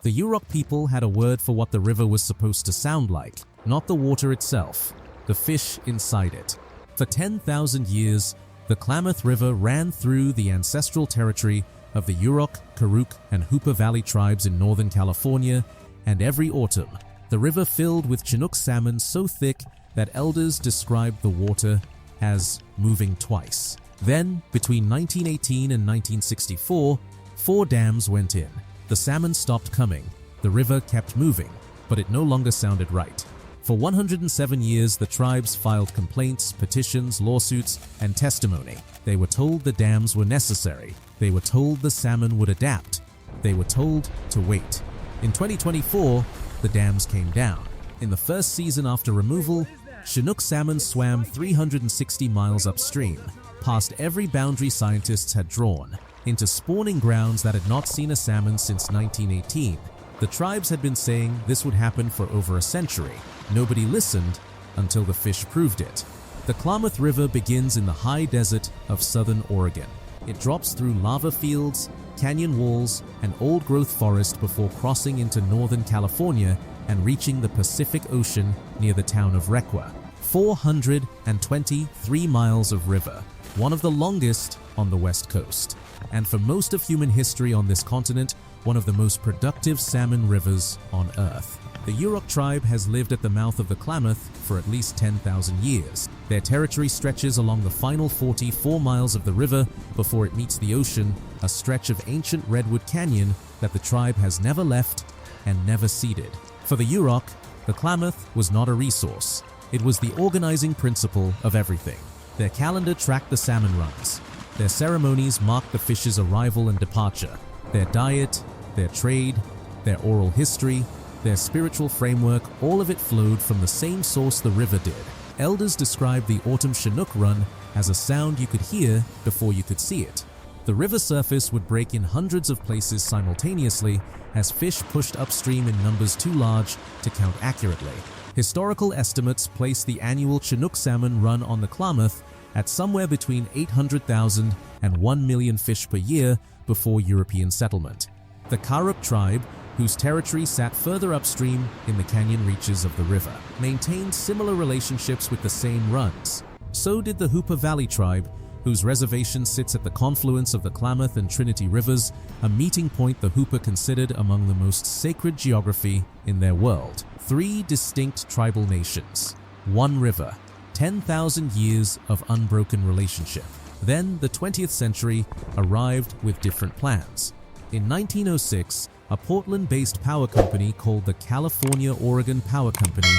The Yurok people had a word for what the river was supposed to sound like, not the water itself, the fish inside it. For 10,000 years, the Klamath River ran through the ancestral territory of the Yurok, Karuk, and Hoopa Valley tribes in Northern California, and every autumn, the river filled with Chinook salmon so thick that elders described the water as moving twice. Then, between 1918 and 1964, 4 dams went in. The salmon stopped coming, the river kept moving, but it no longer sounded right. For 107 years, the tribes filed complaints, petitions, lawsuits, and testimony. They were told the dams were necessary. They were told the salmon would adapt. They were told to wait. In 2024, the dams came down. In the first season after removal, Chinook salmon swam 360 miles upstream, past every boundary scientists had drawn, into spawning grounds that had not seen a salmon since 1918. The tribes had been saying this would happen for over a century. Nobody listened until the fish proved it. The Klamath River begins in the high desert of southern Oregon. It drops through lava fields, canyon walls, and old-growth forest before crossing into northern California and reaching the Pacific Ocean near the town of Requa. 423 miles of river, one of the longest on the west coast, and for most of human history on this continent, one of the most productive salmon rivers on Earth. The Yurok tribe has lived at the mouth of the Klamath for at least 10,000 years. Their territory stretches along the final 44 miles of the river before it meets the ocean, a stretch of ancient redwood canyon that the tribe has never left and never ceded. For the Yurok, the Klamath was not a resource. It was the organizing principle of everything. Their calendar tracked the salmon runs. Their ceremonies marked the fish's arrival and departure. Their diet, their trade, their oral history, their spiritual framework, all of it flowed from the same source the river did. Elders described the autumn Chinook run as a sound you could hear before you could see it. The river surface would break in hundreds of places simultaneously as fish pushed upstream in numbers too large to count accurately. Historical estimates place the annual Chinook salmon run on the Klamath at somewhere between 800,000 and 1 million fish per year before European settlement. The Karuk tribe, whose territory sat further upstream in the canyon reaches of the river, maintained similar relationships with the same runs. So did the Hoopa Valley tribe, whose reservation sits at the confluence of the Klamath and Trinity rivers, a meeting point the Hoopa considered among the most sacred geography in their world. 3 distinct tribal nations, 1 river, 10,000 years of unbroken relationship. Then the 20th century arrived with different plans. In 1906, a Portland-based power company called the California-Oregon Power Company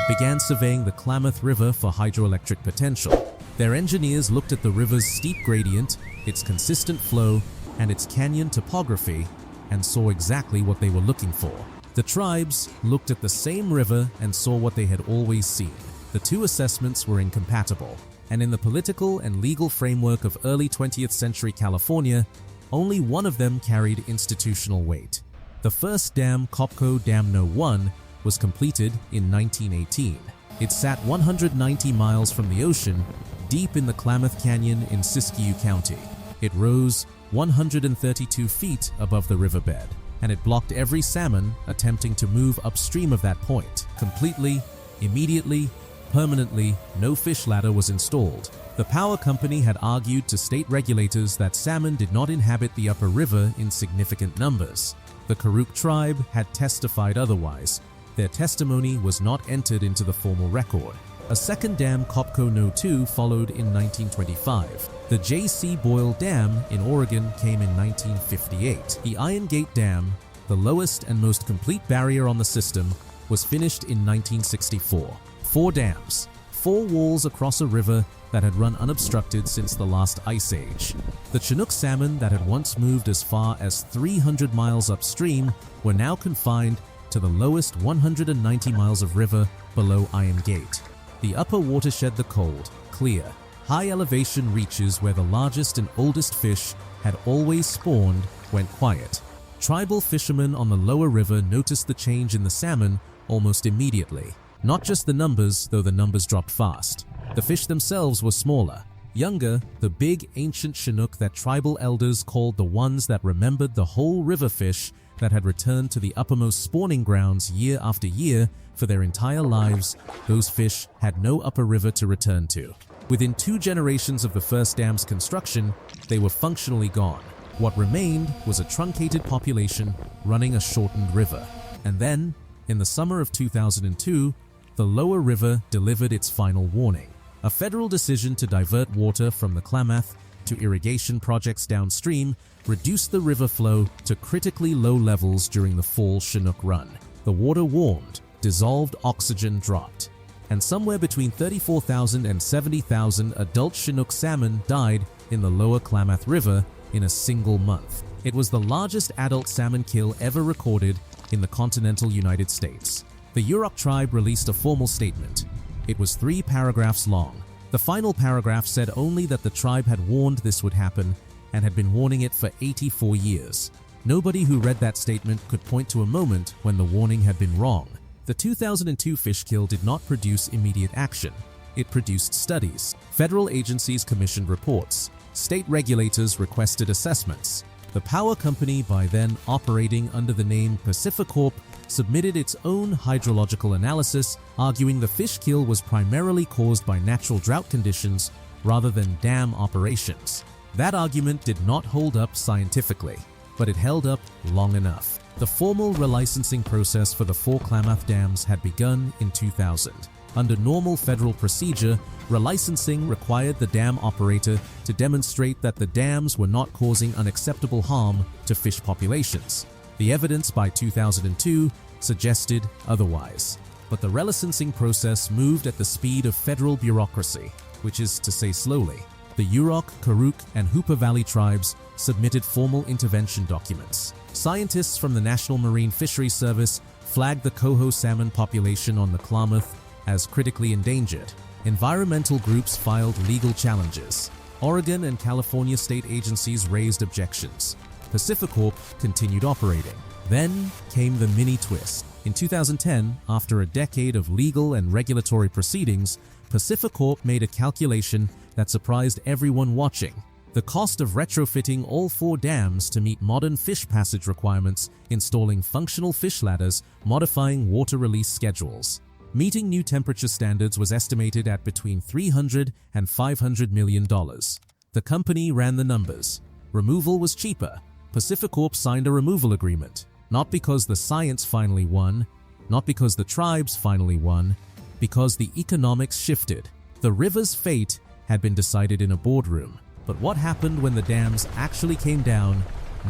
began surveying the Klamath River for hydroelectric potential. Their engineers looked at the river's steep gradient, its consistent flow, and its canyon topography, and saw exactly what they were looking for. The tribes looked at the same river and saw what they had always seen. The 2 assessments were incompatible, and in the political and legal framework of early 20th century California, only one of them carried institutional weight. The first dam, Copco Dam No. 1, was completed in 1918. It sat 190 miles from the ocean, deep in the Klamath Canyon in Siskiyou County. It rose 132 feet above the riverbed, and it blocked every salmon attempting to move upstream of that point. Completely, immediately, permanently, no fish ladder was installed. The power company had argued to state regulators that salmon did not inhabit the upper river in significant numbers. The Karuk tribe had testified otherwise. Their testimony was not entered into the formal record. A second dam, Copco No. 2, followed in 1925. The J.C. Boyle Dam in Oregon came in 1958. The Iron Gate Dam, the lowest and most complete barrier on the system, was finished in 1964. 4 dams, 4 walls across a river that had run unobstructed since the last ice age. The Chinook salmon that had once moved as far as 300 miles upstream were now confined to the lowest 190 miles of river below Iron Gate. The upper watershed, the cold, clear, high elevation reaches where the largest and oldest fish had always spawned, went quiet. Tribal fishermen on the lower river noticed the change in the salmon almost immediately. Not just the numbers, though the numbers dropped fast. The fish themselves were smaller. Younger, the big ancient Chinook that tribal elders called the ones that remembered the whole river fish that had returned to the uppermost spawning grounds year after year for their entire lives, those fish had no upper river to return to. Within 2 generations of the first dam's construction, they were functionally gone. What remained was a truncated population running a shortened river. And then, in the summer of 2002, the lower river delivered its final warning. A federal decision to divert water from the Klamath to irrigation projects downstream reduced the river flow to critically low levels during the fall Chinook run. The water warmed, dissolved oxygen dropped, and somewhere between 34,000 and 70,000 adult Chinook salmon died in the lower Klamath River in a single month. It was the largest adult salmon kill ever recorded in the continental United States. The Yurok tribe released a formal statement. It was 3 paragraphs long. The final paragraph said only that the tribe had warned this would happen and had been warning it for 84 years. Nobody who read that statement could point to a moment when the warning had been wrong. The 2002 fish kill did not produce immediate action. It produced studies. Federal agencies commissioned reports. State regulators requested assessments. The power company, by then operating under the name Pacificorp, submitted its own hydrological analysis, arguing the fish kill was primarily caused by natural drought conditions rather than dam operations. That argument did not hold up scientifically, but it held up long enough. The formal relicensing process for the 4 Klamath dams had begun in 2000. Under normal federal procedure, relicensing required the dam operator to demonstrate that the dams were not causing unacceptable harm to fish populations. The evidence by 2002 suggested otherwise. But the relicensing process moved at the speed of federal bureaucracy, which is to say slowly. The Yurok, Karuk, and Hoopa Valley tribes submitted formal intervention documents. Scientists from the National Marine Fisheries Service flagged the coho salmon population on the Klamath as critically endangered. Environmental groups filed legal challenges. Oregon and California state agencies raised objections. Pacificorp continued operating. Then came the mini twist. In 2010, after a decade of legal and regulatory proceedings, Pacificorp made a calculation that surprised everyone watching. The cost of retrofitting all 4 dams to meet modern fish passage requirements, installing functional fish ladders, modifying water release schedules. Meeting new temperature standards was estimated at between $300 and $500 million. The company ran the numbers. Removal was cheaper. Pacificorp signed a removal agreement, not because the science finally won, not because the tribes finally won, because the economics shifted. The river's fate had been decided in a boardroom. But what happened when the dams actually came down,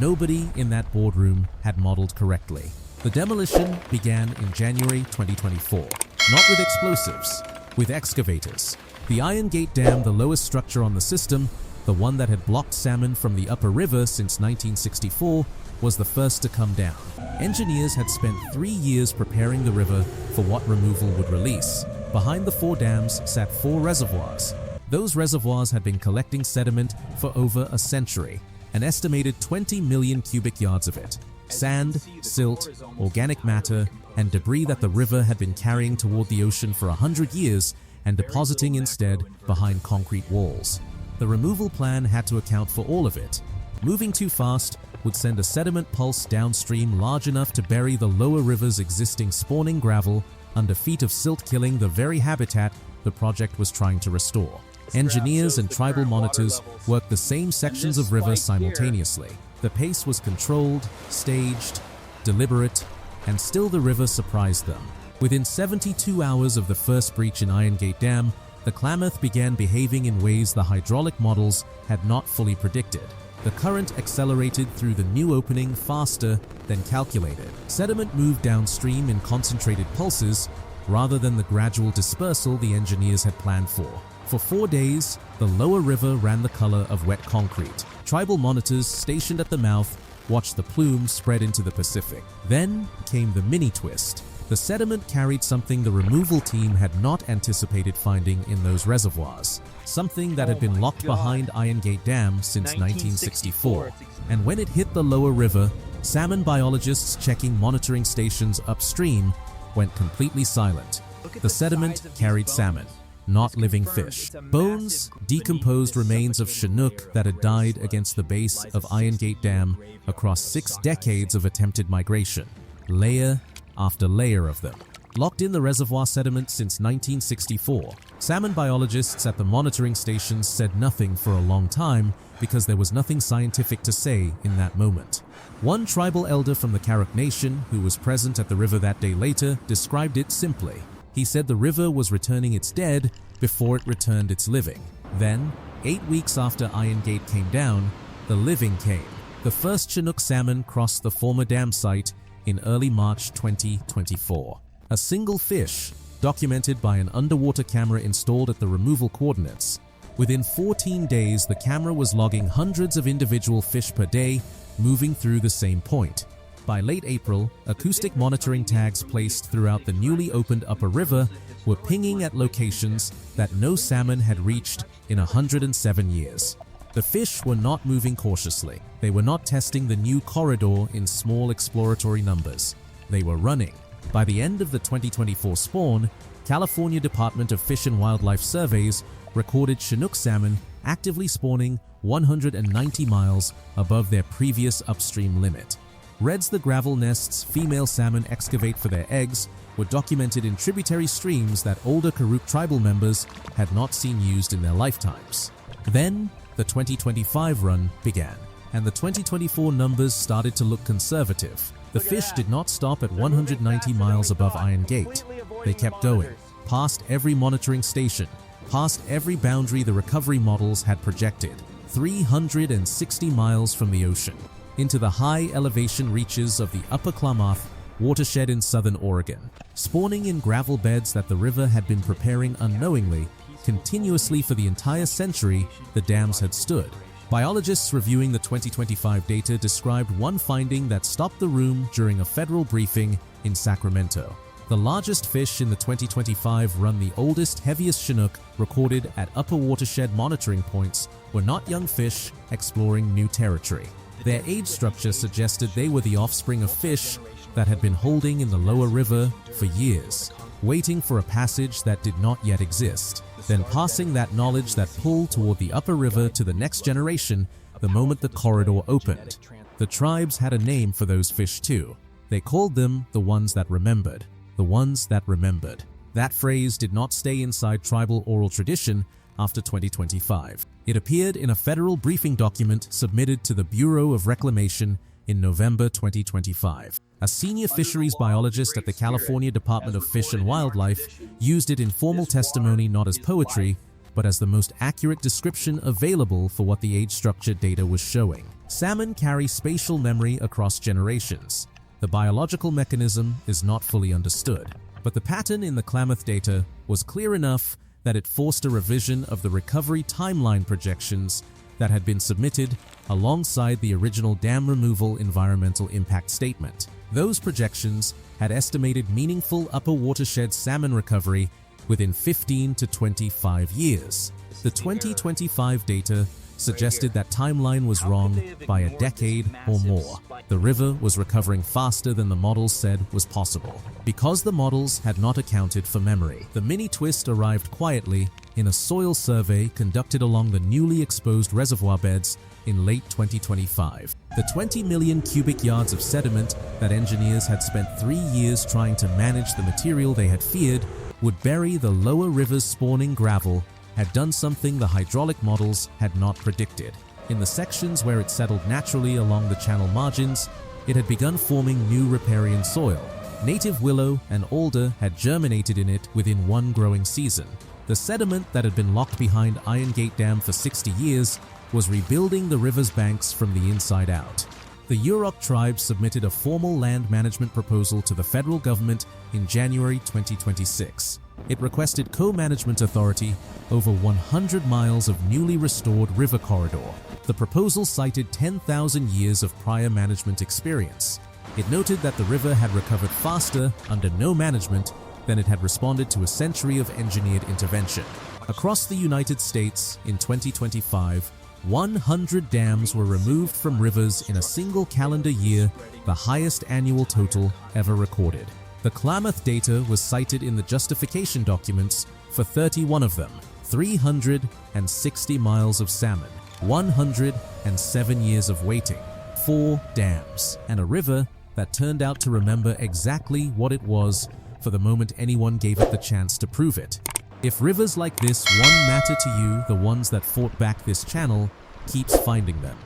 nobody in that boardroom had modeled correctly. The demolition began in January 2024, not with explosives, with excavators. The Iron Gate Dam, the lowest structure on the system, the one that had blocked salmon from the upper river since 1964, was the first to come down. Engineers had spent 3 years preparing the river for what removal would release. Behind the 4 dams sat 4 reservoirs. Those reservoirs had been collecting sediment for over a century, an estimated 20 million cubic yards of it. Sand, silt, organic matter, and debris that the river had been carrying toward the ocean for 100 years and depositing instead behind concrete walls. The removal plan had to account for all of it. Moving too fast would send a sediment pulse downstream large enough to bury the lower river's existing spawning gravel under feet of silt, killing the very habitat the project was trying to restore. Engineers and tribal monitors worked the same sections of river simultaneously. The pace was controlled, staged, deliberate, and still the river surprised them. Within 72 hours of the first breach in Iron Gate Dam, the Klamath began behaving in ways the hydraulic models had not fully predicted. The current accelerated through the new opening faster than calculated. Sediment moved downstream in concentrated pulses rather than the gradual dispersal the engineers had planned for. For 4 days, the lower river ran the color of wet concrete. Tribal monitors stationed at the mouth watched the plume spread into the Pacific. Then came the mini twist. The sediment carried something the removal team had not anticipated finding in those reservoirs, something that had been locked behind Iron Gate Dam since 1964. And when it hit the lower river, salmon biologists checking monitoring stations upstream went completely silent. The sediment carried salmon, not living fish. Bones, decomposed remains of Chinook that had died against the base of Iron Gate Dam across 6 decades of attempted migration, layer after layer of them. Locked in the reservoir sediment since 1964, salmon biologists at the monitoring stations said nothing for a long time because there was nothing scientific to say in that moment. One tribal elder from the Karuk nation, who was present at the river that day later, described it simply. He said the river was returning its dead before it returned its living. Then, 8 weeks after Iron Gate came down, the living came. The first Chinook salmon crossed the former dam site in early March 2024. A single fish, documented by an underwater camera installed at the removal coordinates. Within 14 days, the camera was logging hundreds of individual fish per day moving through the same point. By late April, acoustic monitoring tags placed throughout the newly opened upper river were pinging at locations that no salmon had reached in 107 years. The fish were not moving cautiously. They were not testing the new corridor in small exploratory numbers. They were running. By the end of the 2024 spawn, California Department of Fish and Wildlife surveys recorded Chinook salmon actively spawning 190 miles above their previous upstream limit. Reds the gravel nests female salmon excavate for their eggs were documented in tributary streams that older Karuk tribal members had not seen used in their lifetimes. Then, the 2025 run began, and the 2024 numbers started to look conservative. The fish did not stop at 190 miles above Iron Gate. They kept going, past every monitoring station, past every boundary the recovery models had projected, 360 miles from the ocean, into the high elevation reaches of the Upper Klamath watershed in southern Oregon, spawning in gravel beds that the river had been preparing unknowingly, continuously for the entire century the dams had stood. Biologists reviewing the 2025 data described one finding that stopped the room during a federal briefing in Sacramento. The largest fish in the 2025 run, the oldest, heaviest Chinook recorded at upper watershed monitoring points, were not young fish exploring new territory. Their age structure suggested they were the offspring of fish that had been holding in the lower river for years, waiting for a passage that did not yet exist, then passing that knowledge that pull toward the upper river to the next generation the moment the corridor opened. The tribes had a name for those fish too. They called them the ones that remembered. The ones that remembered. That phrase did not stay inside tribal oral tradition after 2025. It appeared in a federal briefing document submitted to the Bureau of Reclamation in November 2025. A senior fisheries biologist at the California Department of Fish and Wildlife used it in formal testimony not as poetry, but as the most accurate description available for what the age structure data was showing. Salmon carry spatial memory across generations. The biological mechanism is not fully understood, but the pattern in the Klamath data was clear enough that it forced a revision of the recovery timeline projections that had been submitted alongside the original dam removal environmental impact statement. Those projections had estimated meaningful upper watershed salmon recovery within 15 to 25 years. The 2025 data suggested that timeline was wrong by a decade or more. The river was recovering faster than the models said was possible. Because the models had not accounted for memory, the mini twist arrived quietly in a soil survey conducted along the newly exposed reservoir beds in late 2025. The 20 million cubic yards of sediment that engineers had spent 3 years trying to manage the material they had feared would bury the lower river's spawning gravel had done something the hydraulic models had not predicted. In the sections where it settled naturally along the channel margins, it had begun forming new riparian soil. Native willow and alder had germinated in it within one growing season. The sediment that had been locked behind Iron Gate Dam for 60 years was rebuilding the river's banks from the inside out. The Yurok tribe submitted a formal land management proposal to the federal government in January 2026. It requested co-management authority over 100 miles of newly restored river corridor. The proposal cited 10,000 years of prior management experience. It noted that the river had recovered faster under no management than it had responded to a century of engineered intervention. Across the United States in 2025, 100 dams were removed from rivers in a single calendar year, the highest annual total ever recorded. The Klamath data was cited in the justification documents for 31 of them, 360 miles of salmon, 107 years of waiting, 4 dams, and a river that turned out to remember exactly what it was for the moment anyone gave it the chance to prove it. If rivers like this one matter to you, the ones that fought back this channel keeps finding them.